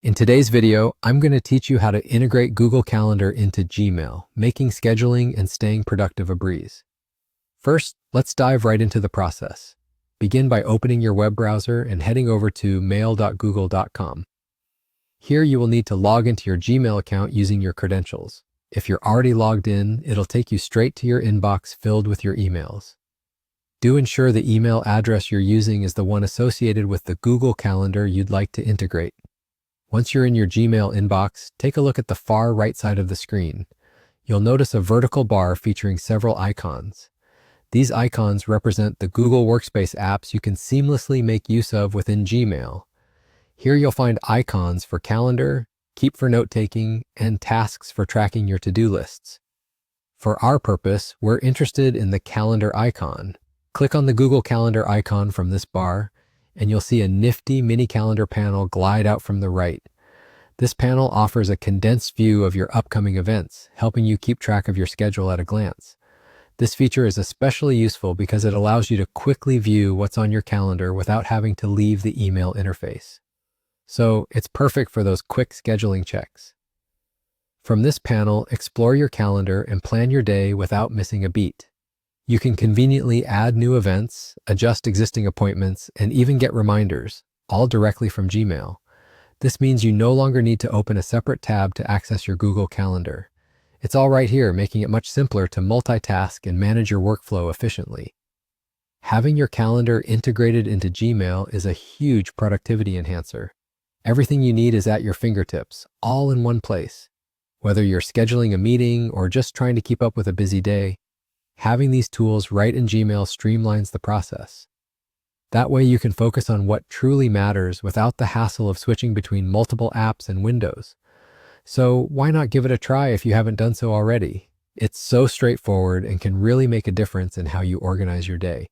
In today's video, I'm going to teach you how to integrate Google Calendar into Gmail, making scheduling and staying productive a breeze. First, let's dive right into the process. Begin by opening your web browser and heading over to mail.google.com. Here you will need to log into your Gmail account using your credentials. If you're already logged in, it'll take you straight to your inbox filled with your emails. Do ensure the email address you're using is the one associated with the Google Calendar you'd like to integrate. Once you're in your Gmail inbox, take a look at the far right side of the screen. You'll notice a vertical bar featuring several icons. These icons represent the Google Workspace apps you can seamlessly make use of within Gmail. Here you'll find icons for Calendar, Keep for note-taking, and tasks for tracking your to-do lists. For our purpose, we're interested in the Calendar icon. Click on the Google Calendar icon from this bar, and you'll see a nifty mini calendar panel glide out from the right. This panel offers a condensed view of your upcoming events, helping you keep track of your schedule at a glance. This feature is especially useful because it allows you to quickly view what's on your calendar without having to leave the email interface. So it's perfect for those quick scheduling checks. From this panel, explore your calendar and plan your day without missing a beat. You can conveniently add new events, adjust existing appointments, and even get reminders, all directly from Gmail. This means you no longer need to open a separate tab to access your Google Calendar. It's all right here, making it much simpler to multitask and manage your workflow efficiently. Having your calendar integrated into Gmail is a huge productivity enhancer. Everything you need is at your fingertips, all in one place. Whether you're scheduling a meeting or just trying to keep up with a busy day, having these tools right in Gmail streamlines the process. That way you can focus on what truly matters without the hassle of switching between multiple apps and windows. So why not give it a try if you haven't done so already? It's so straightforward and can really make a difference in how you organize your day.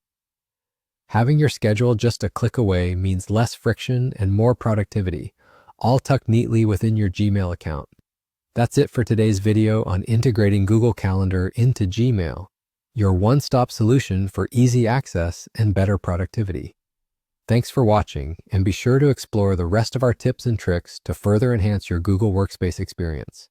Having your schedule just a click away means less friction and more productivity, all tucked neatly within your Gmail account. That's it for today's video on integrating Google Calendar into Gmail, your one-stop solution for easy access and better productivity. Thanks for watching, and be sure to explore the rest of our tips and tricks to further enhance your Google Workspace experience.